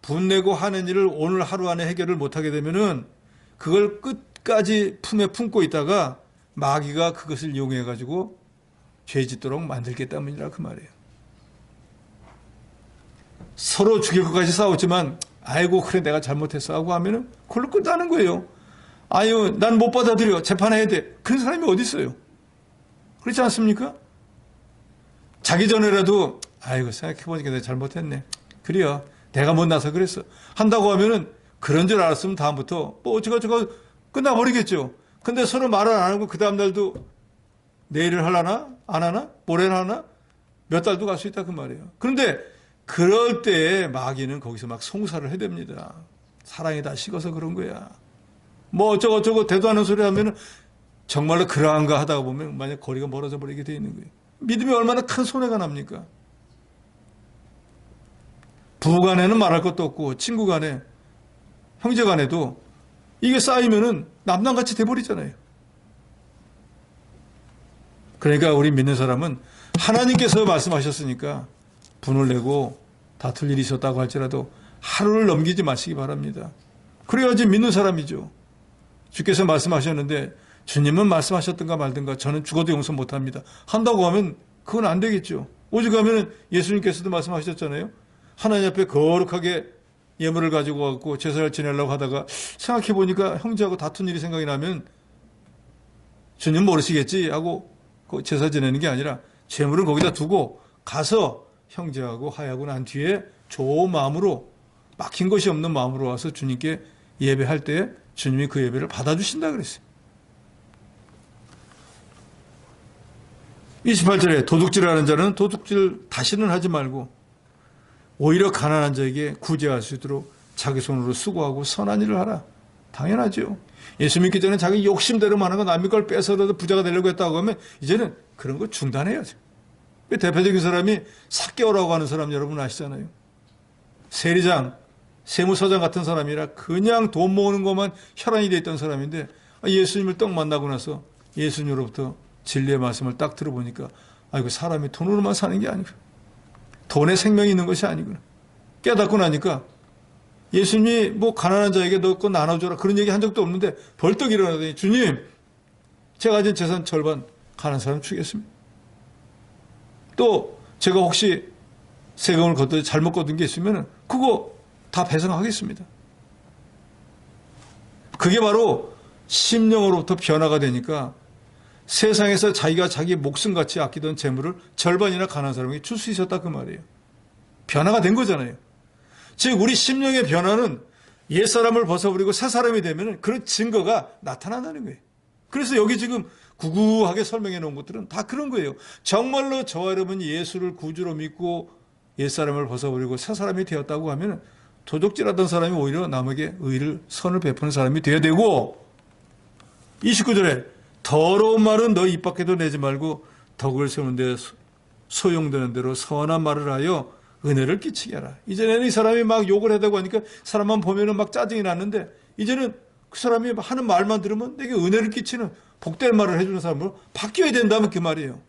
분내고 화낸 일을 오늘 하루 안에 해결을 못하게 되면은 그걸 끝까지 품에 품고 있다가 마귀가 그것을 이용해가지고 죄 짓도록 만들기 때문이라 그 말이에요. 서로 죽일 것까지 싸웠지만 아이고 그래 내가 잘못했어 하고 하면은 그걸로 끝나는 거예요. 아유 난 못 받아들여 재판해야 돼. 그런 사람이 어디 있어요? 그렇지 않습니까? 자기 전에라도 아이고 생각해보니까 내가 잘못했네. 그래요. 내가 못나서 그랬어. 한다고 하면은 그런 줄 알았으면 다음부터 뭐 어쩌고 끝나버리겠죠. 근데 서로 말을 안 하고 그 다음날도 내일을 하려나? 안 하나? 모레를 하나? 몇 달도 갈 수 있다 그 말이에요. 그런데 그럴 때 마귀는 거기서 막 송사를 해댑니다. 사랑이 다 식어서 그런 거야. 뭐 어쩌고 대도 않는 소리 하면은 정말로 그러한가 하다가 보면 만약 거리가 멀어져 버리게 돼 있는 거예요. 믿음이 얼마나 큰 손해가 납니까? 부부 간에는 말할 것도 없고 친구 간에 형제 간에도 이게 쌓이면은 남남같이 돼버리잖아요. 그러니까 우리 믿는 사람은 하나님께서 말씀하셨으니까 분을 내고 다툴 일이 있었다고 할지라도 하루를 넘기지 마시기 바랍니다. 그래야지 믿는 사람이죠. 주께서 말씀하셨는데 주님은 말씀하셨든가 말든가 저는 죽어도 용서 못합니다. 한다고 하면 그건 안 되겠죠. 오직 하면 예수님께서도 말씀하셨잖아요. 하나님 앞에 거룩하게 예물을 가지고 왔고 제사를 지내려고 하다가 생각해 보니까 형제하고 다툰 일이 생각이 나면 주님 모르시겠지 하고 제사 지내는 게 아니라 재물은 거기다 두고 가서 형제하고 하야하고 난 뒤에 좋은 마음으로 막힌 것이 없는 마음으로 와서 주님께 예배할 때 주님이 그 예배를 받아주신다 그랬어요. 28절에 도둑질하는 자는 도둑질 다시는 하지 말고 오히려 가난한 자에게 구제할 수 있도록 자기 손으로 수고하고 선한 일을 하라. 당연하죠. 예수 믿기 전에 자기 욕심대로만 하는 거 남의 걸 뺏어라도 부자가 되려고 했다고 하면 이제는 그런 거 중단해야죠. 대표적인 사람이 삭개오라고 하는 사람 여러분 아시잖아요. 세리장, 세무서장 같은 사람이라 그냥 돈 모으는 것만 혈안이 돼 있던 사람인데 예수님을 딱 만나고 나서 예수님으로부터 진리의 말씀을 딱 들어보니까 아이고 사람이 돈으로만 사는 게 아니고 돈에 생명이 있는 것이 아니구나. 깨닫고 나니까 예수님이 뭐 가난한 자에게 너 거 나눠줘라 그런 얘기 한 적도 없는데 벌떡 일어나더니 주님 제가 가진 재산 절반 가난한 사람 주겠습니다. 또 제가 혹시 세금을 걷더 잘못 거둔 게 있으면 그거 다 배상하겠습니다. 그게 바로 심령으로부터 변화가 되니까 세상에서 자기가 자기 목숨같이 아끼던 재물을 절반이나 가난한 사람에게 줄 수 있었다 그 말이에요. 변화가 된 거잖아요. 즉 우리 심령의 변화는 옛사람을 벗어버리고 새 사람이 되면 그런 증거가 나타난다는 거예요. 그래서 여기 지금 구구하게 설명해 놓은 것들은 다 그런 거예요. 정말로 저와 여러분이 예수를 구주로 믿고 옛사람을 벗어버리고 새 사람이 되었다고 하면 도둑질하던 사람이 오히려 남에게 의를 선을 베푸는 사람이 되어야 되고 29절에 더러운 말은 너 입 밖에도 내지 말고 덕을 세우는 데 소용되는 대로 선한 말을 하여 은혜를 끼치게 하라. 이전에는 이 사람이 막 욕을 해대고 하니까 사람만 보면은 막 짜증이 났는데 이제는 그 사람이 하는 말만 들으면 내게 은혜를 끼치는 복될 말을 해주는 사람으로 바뀌어야 된다면 그 말이에요.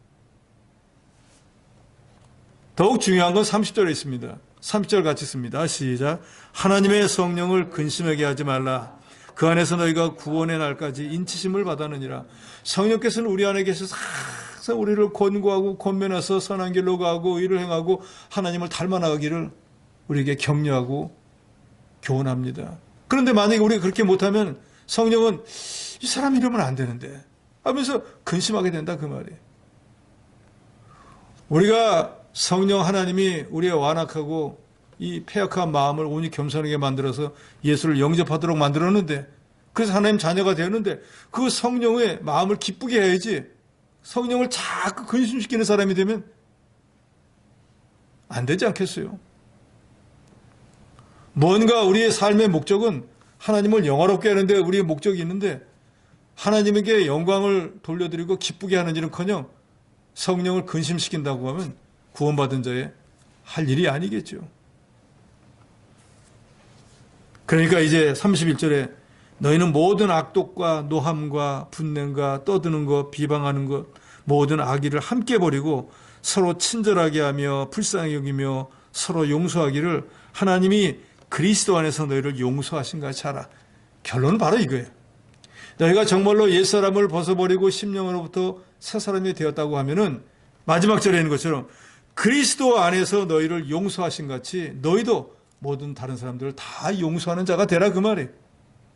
더욱 중요한 건 30절에 있습니다. 30절 같이 씁니다. 시작. 하나님의 성령을 근심하게 하지 말라. 그 안에서 너희가 구원의 날까지 인치심을 받았느니라. 성령께서는 우리 안에 계셔서 항상 우리를 권고하고 권면해서 선한 길로 가고 의를 행하고 하나님을 닮아나가기를 우리에게 격려하고 교훈합니다. 그런데 만약에 우리가 그렇게 못하면 성령은 이 사람 이러면 안 되는데 하면서 근심하게 된다 그 말이에요. 우리가 성령 하나님이 우리의 완악하고 이 패역한 마음을 온전히 겸손하게 만들어서 예수를 영접하도록 만들었는데 그래서 하나님 자녀가 되었는데 그 성령의 마음을 기쁘게 해야지 성령을 자꾸 근심시키는 사람이 되면 안 되지 않겠어요? 뭔가 우리의 삶의 목적은 하나님을 영화롭게 하는데 우리의 목적이 있는데 하나님에게 영광을 돌려드리고 기쁘게 하는 일은커녕 성령을 근심시킨다고 하면 구원받은 자의 할 일이 아니겠죠. 그러니까 이제 31절에 너희는 모든 악독과 노함과 분냄과 떠드는 것, 비방하는 것, 모든 악의를 함께 버리고 서로 친절하게 하며 불쌍히 여기며 서로 용서하기를 하나님이 그리스도 안에서 너희를 용서하신 같이 하라. 결론은 바로 이거예요. 너희가 정말로 옛사람을 벗어버리고 심령으로부터 새 사람이 되었다고 하면은 마지막 절에 있는 것처럼 그리스도 안에서 너희를 용서하신 같이 너희도 모든 다른 사람들을 다 용서하는 자가 되라 그 말이에요.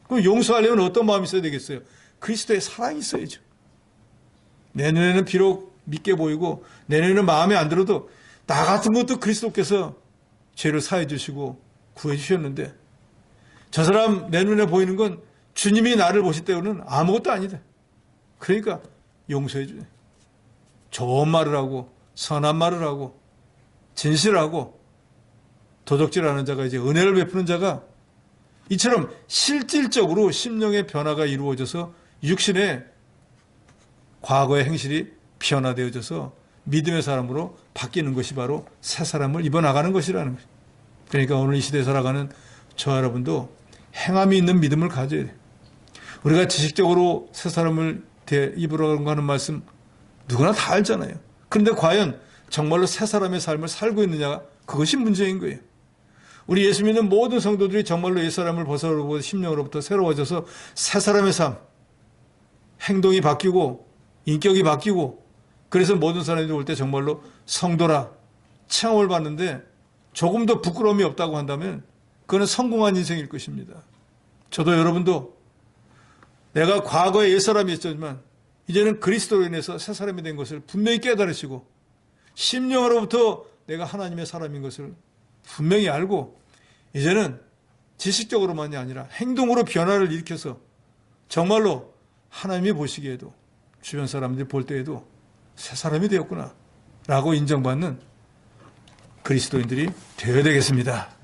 그럼 용서하려면 어떤 마음이 있어야 되겠어요? 그리스도의 사랑이 있어야죠. 내 눈에는 비록 믿게 보이고 내 눈에는 마음에 안 들어도 나 같은 것도 그리스도께서 죄를 사해 주시고 구해 주셨는데 저 사람 내 눈에 보이는 건 주님이 나를 보실 때는 아무것도 아니다. 그러니까 용서해 주네. 좋은 말을 하고 선한 말을 하고 진실하고 도둑질하는 자가 이제 은혜를 베푸는 자가 이처럼 실질적으로 심령의 변화가 이루어져서 육신의 과거의 행실이 변화되어져서 믿음의 사람으로 바뀌는 것이 바로 새 사람을 입어나가는 것이라는 거죠. 그러니까 오늘 이 시대에 살아가는 저 여러분도 행함이 있는 믿음을 가져야 돼요. 우리가 지식적으로 새 사람을 입으라고 하는 말씀 누구나 다 알잖아요. 그런데 과연 정말로 새 사람의 삶을 살고 있느냐, 그것이 문제인 거예요. 우리 예수 믿는 모든 성도들이 정말로 옛사람을 벗어나고 심령으로부터 새로워져서 새 사람의 삶, 행동이 바뀌고 인격이 바뀌고, 그래서 모든 사람들이 올 때 정말로 성도라 칭함을 받는데 조금 더 부끄러움이 없다고 한다면 그거는 성공한 인생일 것입니다. 저도 여러분도 내가 과거에 옛사람이었지만 이제는 그리스도로 인해서 새 사람이 된 것을 분명히 깨달으시고 심령으로부터 내가 하나님의 사람인 것을 분명히 알고 이제는 지식적으로만이 아니라 행동으로 변화를 일으켜서 정말로 하나님이 보시기에도 주변 사람들이 볼 때에도 새 사람이 되었구나 라고 인정받는 그리스도인들이 되어야 되겠습니다.